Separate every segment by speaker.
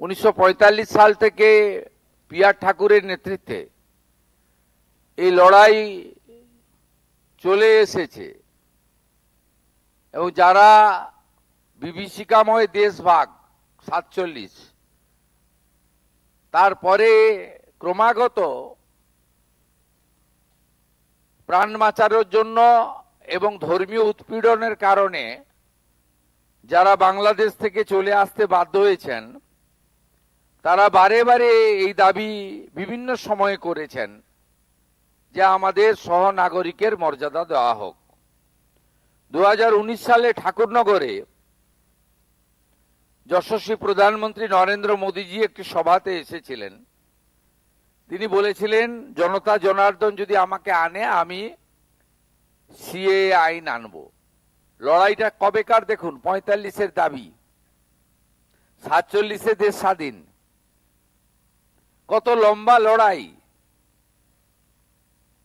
Speaker 1: 1945 সাল থেকে পিয়ার ঠাকুরের নেতৃত্বে এই লড়াই চলে এসেছে এবং যারা বিভীষিকাময় দেশভাগ 47 তারপরে ক্রমাগত প্রাণ বাঁচানোর জন্য এবং ধর্মীয় উৎপীড়নের কারণে যারা বাংলাদেশ থেকে চলে আসতে বাধ্য হয়েছেন তারা বারে বারে এই দাবি বিভিন্ন সময়ে করেছেন যে আমাদের সহনাগরিকের মর্যাদা দেওয়া হোক। 2019 সালে ঠাকুরনগরে যশস্বী প্রধানমন্ত্রী নরেন্দ্র মোদীজি একটি সভাতে এসেছিলেন। তিনি বলেছিলেন, জনতা জনার্দন যদি আমাকে আনে আমি সিএ আইন আনব। লড়াইটা কবেকার দেখুন, 45-এর দাবি, 47-এ দেশ স্বাধীন। কত লম্বা লড়াই।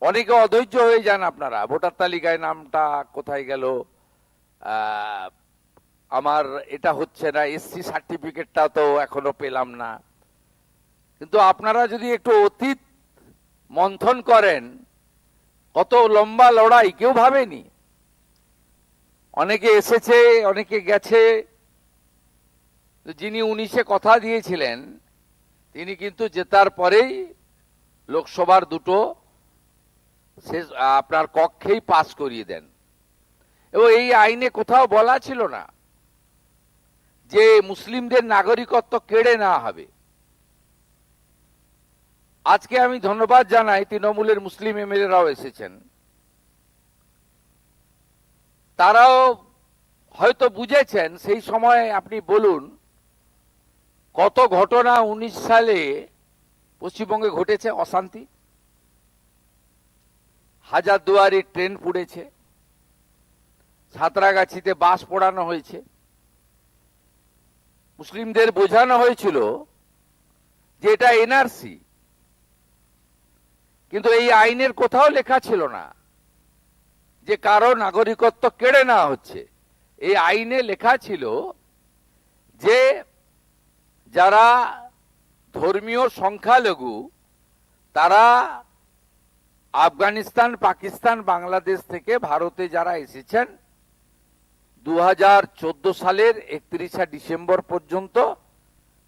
Speaker 1: অনেকে অধৈর্য হয়ে যান আপনারা, ভোটার তালিকায় নামটা কোথায় গেল, আমার এটা হচ্ছে না, এসসি সার্টিফিকেটটা তো এখনো পেলাম না। কিন্তু আপনারা যদি একটু অতীত মন্থন করেন, কত লম্বা লড়াই কেউ ভাবেনি। অনেকে এসেছে, অনেকে গেছে। যিনি 19-এ কথা দিয়েছিলেন তিনি কিন্তু জেতার পরেই লোকসভার দুটো শেষ আপনার কক্ষেই পাস করিয়ে দেন। এবং এই আইনে কোথাও বলা ছিল না যে মুসলিমদের নাগরিকত্ব কেড়ে নেওয়া হবে। আজকে আমি ধন্যবাদ জানাই, তৃণমূলের মুসলিম এমএলএরাও এসেছেন। তারাও হয়তো বুঝেছেন। সেই সময় আপনি বলুন কত ঘটনা 19 সালে পশ্চিমবঙ্গে ঘটেছে, অশান্তি। হাজারদুয়ারি ট্রেন পুড়েছে, সাঁতরাগাছিতে বাস পোড়ানো হয়েছে। মুসলিমদের বোঝানো হয়েছিল যে এটা এনআরসি, কিন্তু এই আইনের কোথাও লেখা ছিল না যে কারো নাগরিকত্ব কেড়ে নেওয়া হচ্ছে। এই আইনে লেখা ছিল যে যারা ধর্মীয় সংখ্যালঘু তারা আফগানিস্তান, পাকিস্তান, বাংলাদেশ থেকে ভারতে যারা এসেছেন 2014 সালের 31শে ডিসেম্বর পর্যন্ত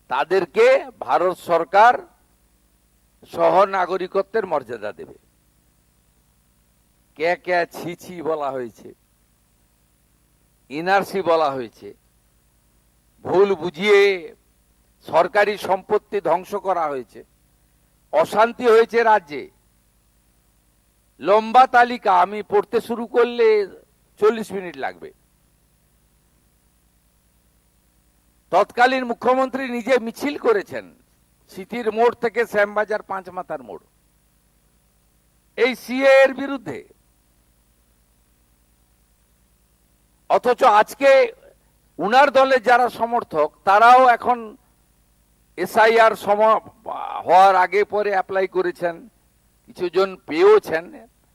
Speaker 1: তাদেরকে ভারত সরকার সহ নাগরিকত্বের মর্যাদা দেবে। কে কে ছি ছি বলা হয়েছে, এনআরসি বলা হয়েছে, ভুল বুঝিয়ে সরকারি সম্পত্তি ধ্বংস করা হয়েছে, অশান্তি হয়েছে রাজ্যে। লম্বা তালিকা, আমি পড়তে শুরু করলে 40 মিনিট লাগবে। তৎকালীন মুখ্যমন্ত্রী নিজে মিছিল করেছেন সিটির মোড় থেকে শ্যামবাজার পাঁচমাথার মোড় এই সিএ এর বিরুদ্ধে। অথচ আজকে উনার দলের যারা সমর্থক তারাও এখন এসআইআর হওয়ার আগে পরে অ্যাপ্লাই করেছেন, কিছু জন পেয়েওছেন।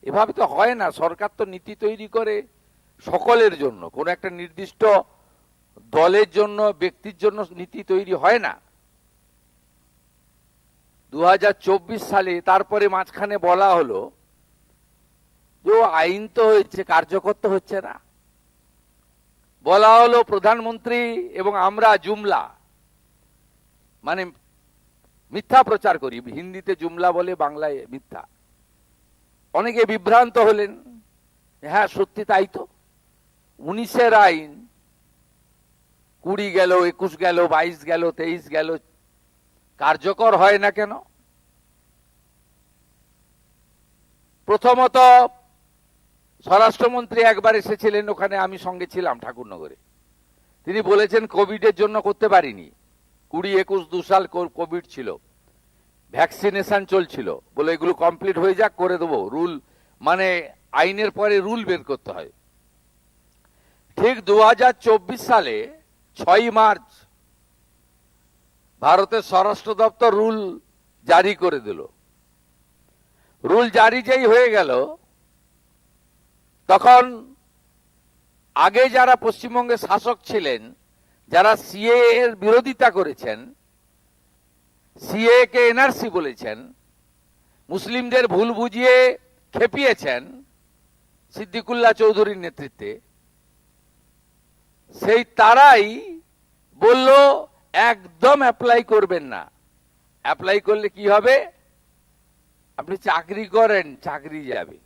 Speaker 1: এভাবে তো হয় না। সরকার তো নীতি তৈরি করে সকলের জন্য, কোন একটা নির্দিষ্ট দলের জন্য, ব্যক্তির জন্য নীতি তৈরি হয় না। 2024 সালে তারপরে মাঝখানে বলা হলো যে আইন তো হয়েছে, কার্যকর তো হচ্ছে না। বলা হলো প্রধানমন্ত্রী এবং আমরা জুমলা, মানে মিথ্যা প্রচার করি। হিন্দিতে জুমলা বলে, বাংলায় মিথ্যা। অনেকে বিভ্রান্ত হলেন। হ্যাঁ, সত্যি তাই তো। 19-এর আইন 20 গেল, 21 গেল, 22 গেল, 23 গেল, কার্যকর হয় না কেন? প্রথমত স্বরাষ্ট্রমন্ত্রী একবার এসেছিলেন, ওখানে আমি সঙ্গে ছিলাম ঠাকুরনগরে। তিনি বলেছেন কোভিডের জন্য করতে পারিনি। 20-21 2 সাল কোভিড ছিল, ভ্যাকসিনেশন চলছিল, বলে এগুলো কমপ্লিট হয়ে যাক, করে দেবো। রুল মানে আইনের পরে রুল বের করতে হয়। ঠিক 2024 সালে 6 মার্চ ভারতের স্বরাষ্ট্র দপ্তর রুল জারি করে দিল। রুল জারি যেই হয়ে গেল, তখন আগে যারা পশ্চিমবঙ্গে শাসক ছিলেন, যারা সিএ এর বিরোধিতা করেছেন, সিএ কে এনআরসি বলেছেন, মুসলিমদের ভুল বুঝিয়ে খেপিয়েছেন সিদ্দিকুল্লাহ চৌধুরীর নেতৃত্বে, সেই তারাই বলল একদম অ্যাপ্লাই করবেন না। অ্যাপ্লাই করলে কি হবে? আপনি চাকরি করেন, চাকরি যাবে।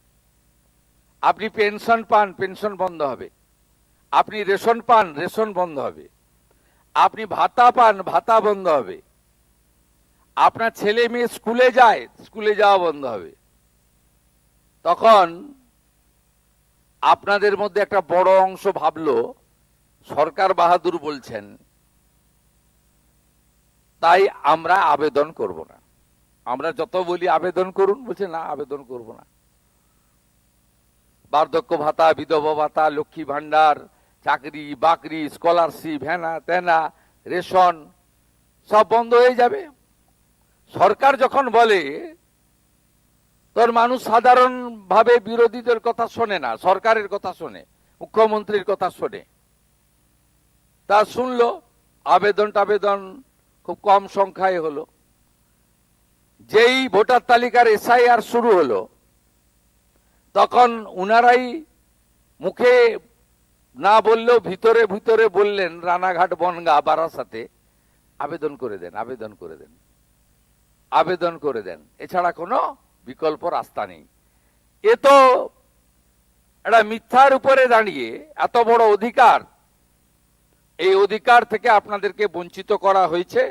Speaker 1: আপনি পেনশন পান, পেনশন বন্ধ হবে। আপনি রেশন পান, রেশন বন্ধ হবে। আপনি ভাতা পান, ভাতা বন্ধ হবে। আপনার ছেলে মেয়ে স্কুলে যায়, স্কুলে যাওয়া বন্ধ হবে। তখন আপনাদের মধ্যে একটা বড় অংশ ভাবলো সরকার বাহাদুর বলছেন, তাই আমরা আবেদন করব না। আমরা যত বলি আবেদন করুন, বলছে না আবেদন করব না। বার্ধক্য ভাতা, বিধবা ভাতা, লক্ষ্মী ভান্ডার, চাকরি বাকরি, স্কলারশিপ, হ্যানা তেনা, রেশন সব বন্ধ হয়ে যাবে। সরকার যখন বলে, তোর মানুষ সাধারণ ভাবে বিরোধীদের কথা শোনে না, সরকারের কথা শোনে, মুখ্যমন্ত্রীর কথা শোনে। তা শুনলো, আবেদন টাবেদন খুব কম সংখ্যায় হলো। যেই ভোটার তালিকার এসআইআর শুরু হলো, তখন উনারাই মুখে না বললেও ভিতরে ভিতরে বললেন, রানাঘাট, বনগাঁ, বারাসাতে আবেদন করে দেন, আবেদন করে দেন, আবেদন করে দেন, এছাড়া কোনো বিকল্প রাস্তা নেই। এ তো একটা মিথ্যার উপরে দাঁড়িয়ে এত বড় অধিকার, এই অধিকার থেকে আপনাদেরকে বঞ্চিত করা হয়েছে।